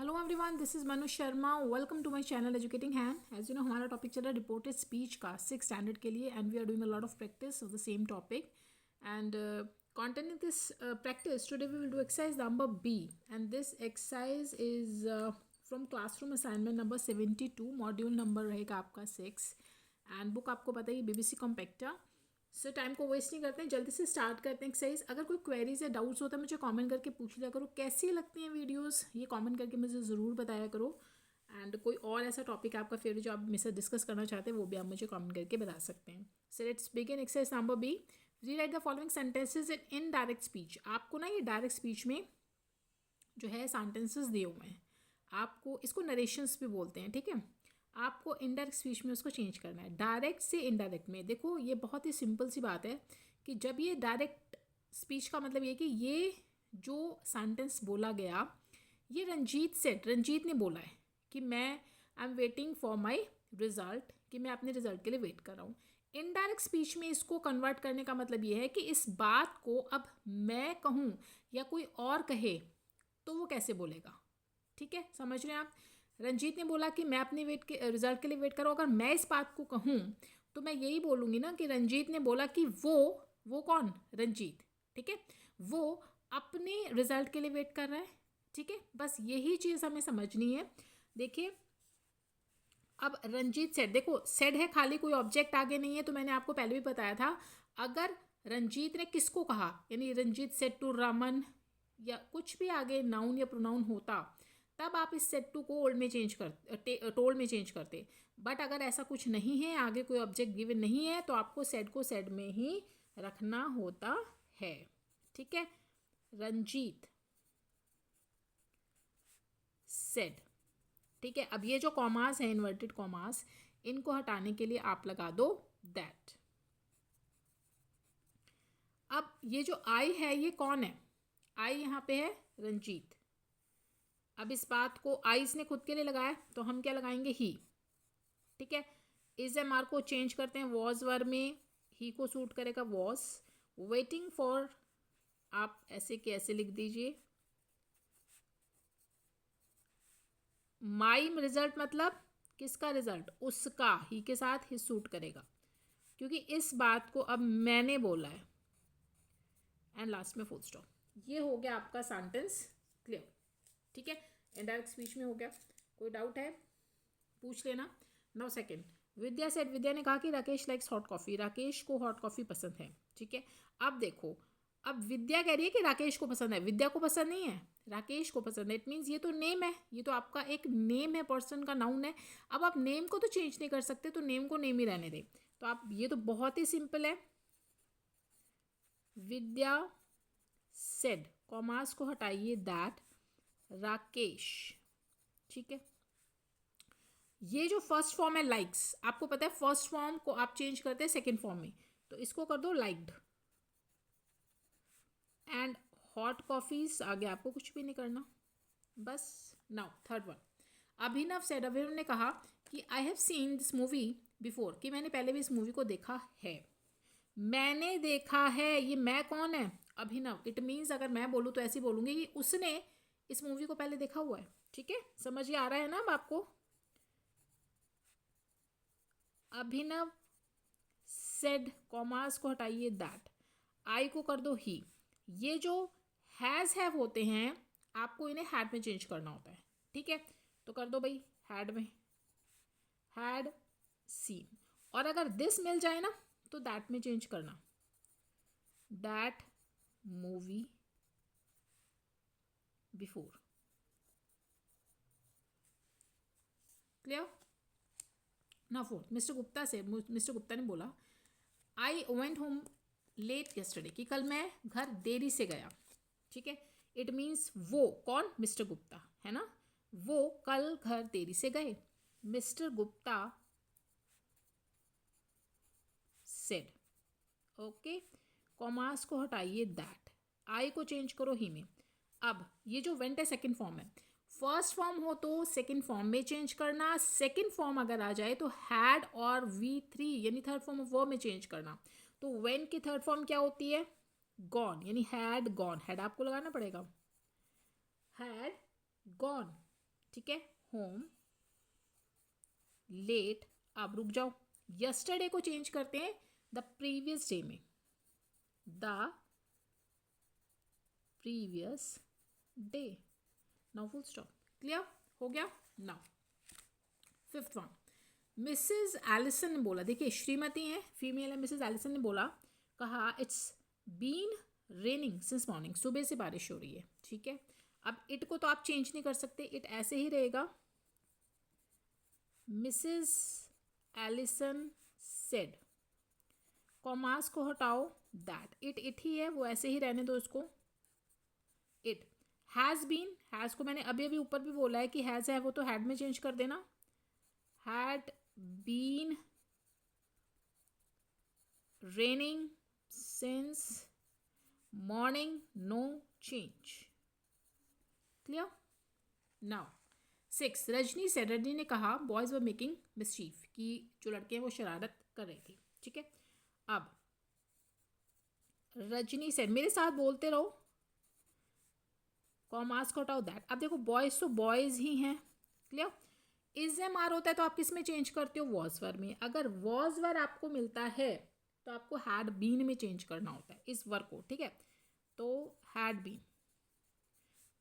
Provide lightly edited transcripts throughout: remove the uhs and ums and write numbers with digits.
Hello everyone, this is Manu Sharma. Welcome to my channel educating hand. As you know, हमारा topic चल रहा है reported speech का 6 standard के लिए, and we are doing a lot of practice of the same topic and content in this practice today we will do exercise number B, and this exercise is from classroom assignment number 72, module number रहेगा आपका 6 and book आपको पता ही BBC compacta. सो time को waste नहीं करते हैं, जल्दी से स्टार्ट करते हैं एक्सरसाइज। अगर कोई क्वेरीज या डाउट्स होता है मुझे कमेंट करके पूछ लिया करो। कैसी लगती हैं वीडियोस ये कमेंट करके मुझे ज़रूर बताया करो। एंड कोई और ऐसा टॉपिक आपका फेवरेट जो आप मेरे साथ डिस्कस करना चाहते हैं वो भी आप मुझे कमेंट करके बता सकते हैं। So let's begin exercise number B. Rewrite the following sentences in indirect speech. आपको ना ये डायरेक्ट स्पीच में जो है सेंटेंसेस दिए हुए हैं, आपको इसको नरेशंस भी बोलते हैं, ठीक है। आपको इनडायरेक्ट स्पीच में उसको चेंज करना है। डायरेक्ट से इनडायरेक्ट में देखो, ये बहुत ही सिंपल सी बात है कि जब ये डायरेक्ट स्पीच का मतलब ये कि ये जो सेंटेंस बोला गया, ये रंजीत ने बोला है कि मैं I am waiting for my result, कि मैं अपने रिजल्ट के लिए वेट कर रहा हूँ। इनडायरेक्ट स्पीच में इसको कन्वर्ट करने का मतलब ये है कि इस बात को अब मैं कहूँ या कोई और कहे तो वो कैसे बोलेगा, ठीक है। समझ रहे हैं आप। रंजीत ने बोला कि मैं अपने वेट के रिजल्ट के लिए वेट कर रहा हूँ। अगर मैं इस बात को कहूँ तो मैं यही बोलूँगी ना कि रंजीत ने बोला कि वो कौन, रंजीत, ठीक है, वो अपने रिजल्ट के लिए वेट कर रहा है, ठीक है। बस यही चीज़ हमें समझनी है। देखिए, अब रंजीत सेड, देखो सेड है, खाली कोई ऑब्जेक्ट आगे नहीं है। तो मैंने आपको पहले भी बताया था, अगर रंजीत ने किसको कहा, यानी रंजीत सेड टू रमन या कुछ भी आगे नाउन या प्रोनाउन होता, तब आप इस सेड टू को ओल्ड में चेंज कर टोल्ड में चेंज करते। बट अगर ऐसा कुछ नहीं है, आगे कोई ऑब्जेक्ट गिवन नहीं है, तो आपको सेड को सेड में ही रखना होता है, ठीक है। रंजीत सेड, ठीक है। अब ये जो कॉमास है, इन्वर्टेड कॉमास, इनको हटाने के लिए आप लगा दो दैट। अब ये जो आई है, ये कौन है? आई यहाँ पे है रंजीत। अब इस बात को आई इसने खुद के लिए लगाया, तो हम क्या लगाएंगे? ही, ठीक है। इज एम आर को चेंज करते हैं वॉज वर में, ही को सूट करेगा वॉज। वेटिंग फॉर आप ऐसे के ऐसे लिख दीजिए। माई रिजल्ट मतलब किसका रिजल्ट? उसका, ही के साथ ही सूट करेगा, क्योंकि इस बात को अब मैंने बोला है। एंड लास्ट में फुल स्टॉप। ये हो गया आपका सेंटेंस क्लियर, ठीक है। इनडायरेक्ट स्पीच में हो गया। कोई डाउट है पूछ लेना। नाउ सेकंड, विद्या सेड, विद्या ने कहा कि Rakesh likes hot coffee, Rakesh को हॉट कॉफ़ी पसंद है, ठीक है। अब देखो, अब विद्या कह रही है कि राकेश को पसंद है, विद्या को पसंद नहीं है, राकेश को पसंद है। इट मीन्स ये तो नेम है, ये तो आपका एक नेम है, पर्सन का नाउन है। अब आप नेम को तो चेंज नहीं कर सकते, तो नेम को नेम ही रहने दें। तो आप, ये तो बहुत ही सिंपल है। विद्या सेड, कॉमास को हटाइए, दैट राकेश, ठीक है। ये जो फर्स्ट फॉर्म है लाइक्स, आपको पता है फर्स्ट फॉर्म को आप चेंज करते हैं सेकंड फॉर्म में, तो इसको कर दो लाइक्ड। एंड हॉट कॉफीज, आगे आपको कुछ भी नहीं करना, बस। नाउ थर्ड वन, अभिनव सेड, अभिनव ने कहा कि I have seen this movie before, कि मैंने पहले भी इस मूवी को देखा है। मैंने देखा है, ये मैं कौन है? अभिनव। इट मीन्स अगर मैं बोलूँ तो ऐसे बोलूँगी कि उसने इस मूवी को पहले देखा हुआ है, ठीक है। समझ ये आ रहा है ना अब आपको? अभिनव सेड, कॉमास को हटाइए, दैट, आई को कर दो ही। ये जो हैज़ हैव होते हैं, आपको इन्हें हैड में चेंज करना होता है, ठीक है। तो कर दो भाई हैड में, हैड सीन। और अगर दिस मिल जाए ना, तो दैट में चेंज करना, दैट मूवी बिफोर। क्लियर? ना फोर्थ, मिस्टर गुप्ता ने बोला, I went home late yesterday, कि कल मैं घर देरी से गया, ठीक है। इट मीन्स वो कौन? मिस्टर गुप्ता, है ना। वो कल घर देरी से गए। Mister Gupta said, okay. Commas को हटाइए, दैट, आई को चेंज करो ही में। अब ये जो वेंट है सेकंड फॉर्म है, फर्स्ट फॉर्म हो तो सेकंड फॉर्म में चेंज करना, सेकंड फॉर्म अगर आ जाए तो हैड और V3 यानी थर्ड फॉर्म ऑफ वर्ब में चेंज करना। तो वेन की थर्ड फॉर्म क्या होती है? गॉन, यानी हैड गॉन। हैड आपको लगाना पड़ेगा, हैड गॉन, ठीक है, होम लेट। अब रुक जाओ, यस्टरडे को चेंज करते हैं द प्रीवियस डे में, the previous day. Now full stop. Clear हो गया। Now fifth one, Mrs Allison ने बोला, देखिए श्रीमती हैं, फीमेल है, मिसेज एलिसन ने बोला, कहा it's been raining since morning, सुबह से बारिश हो रही है। ठीक है, अब इट को तो आप चेंज नहीं कर सकते, इट ऐसे ही रहेगा। मिसेज एलिसन सेड, कॉमास को हटाओ, दैट, इट ही है, वो ऐसे ही रहने दो इसको। इट हैज़ बीन, हैज़ को मैंने अभी अभी ऊपर भी बोला है कि हैज़ है वो तो हैड में चेंज कर देना। Had been raining since morning, no change. Clear. Now six, Rajni से, रजनी ने कहा बॉयज़ वर मेकिंग मिसचीफ, कि जो लड़के हैं वो शरारत कर रहे थे। ठीक है, अब रजनी से, मेरे साथ बोलते रहो, कॉमास को हटाओ, दैट। अब देखो बॉयज़ तो बॉयज़ ही हैं। क्लियर। इज एम आर होता है तो आप किस में चेंज करते हो, वॉज वर में। अगर वॉज वर आपको मिलता है तो आपको हैड बीन में चेंज करना होता है इस वर्क को। ठीक है, तो हैड बीन,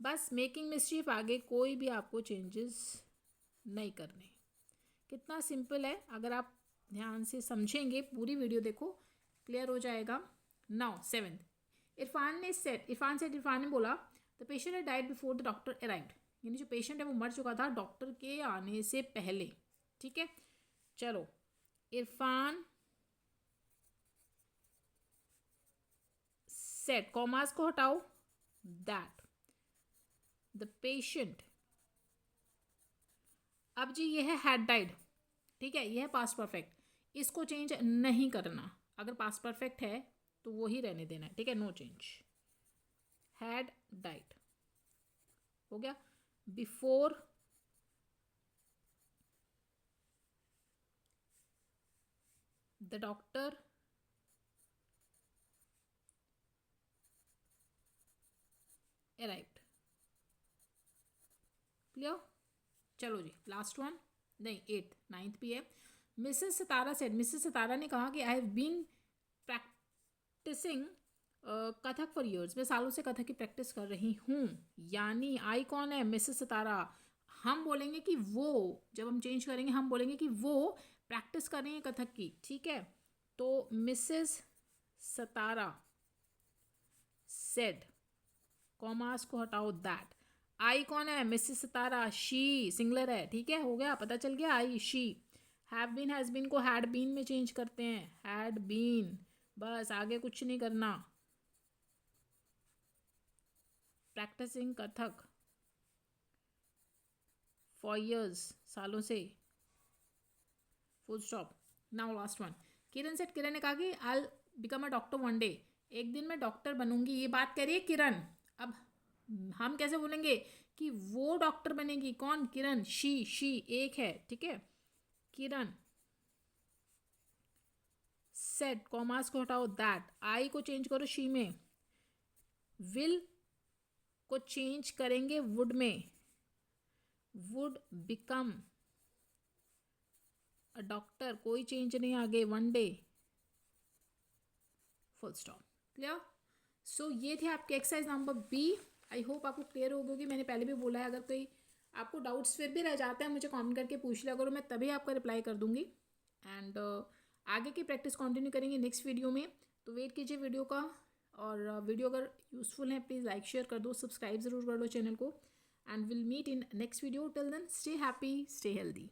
बस मेकिंग मिसचीफ, आगे कोई भी आपको चेंजेस नहीं करने। कितना सिंपल है, अगर आप ध्यान से समझेंगे, पूरी वीडियो देखो, क्लियर हो जाएगा। नाउ सेवेंथ, इरफान ने सेड, इरफान ने बोला the patient had died before the doctor arrived, यानी जो पेशेंट है वो मर चुका था डॉक्टर के आने से पहले। ठीक है, चलो, इरफान सेड, कॉमास को हटाओ, दैट द पेशेंट, अब जी ये है हैड डाइड। ठीक है, ये है पास्ट परफेक्ट, इसको चेंज नहीं करना। अगर पास्ट परफेक्ट है तो वो ही रहने देना है। ठीक है, नो चेंज। हैड डाइड हो गया। Before the doctor arrived. Clear. चलो जी, लास्ट वन, नहीं एट्थ, नाइन्थ भी है। Mrs Sitara said, Mrs Sitara ने कहा कि I have been practising Kathak for years, मैं सालों से कथक की प्रैक्टिस कर रही हूँ। यानी आई कौन है, मिसेस सितारा। हम बोलेंगे कि वो, जब हम चेंज करेंगे हम बोलेंगे कि वो प्रैक्टिस कर रही हैं कथक की। ठीक है, तो मिसेस सितारा सेड, कॉमास को हटाओ, दैट। आई कौन है, मिसेस सितारा, शी सिंगलर है। ठीक है, हो गया, पता चल गया, I she. Have been has been को हैड बीन में चेंज करते हैं, हैड बीन, बस आगे कुछ नहीं करना। प्रैक्टिसिंग कथक फॉर ईयर्स, सालों से, full stop. Now last one, Kiran set, Kiran ने कहा कि I become a doctor one day, एक दिन मैं डॉक्टर बनूंगी। ये बात करिए किरण। अब हम कैसे बोलेंगे कि वो डॉक्टर बनेगी, कौन, किरण, शी एक है। ठीक है, किरण सेट, कॉमास को हटाओ, दैट। आई को चेंज करो शी में, विल को चेंज करेंगे वुड में, वुड बिकम अ डॉक्टर, कोई चेंज नहीं आगे, one day, full stop. Clear. So ये थे आपके exercise number B. I hope आपको क्लियर हो गई। मैंने पहले भी बोला है, अगर कोई आपको डाउट्स फिर भी रह जाते हैं मुझे कमेंट करके पूछ लिया करो, मैं तभी आपका रिप्लाई कर दूंगी। एंड आगे की प्रैक्टिस कंटिन्यू करेंगे नेक्स्ट वीडियो में, तो वेट कीजिए वीडियो का। और वीडियो अगर यूजफुल है प्लीज़ लाइक शेयर कर दो, सब्सक्राइब ज़रूर कर लो चैनल को। And will meet in next video. Till then stay happy, stay healthy.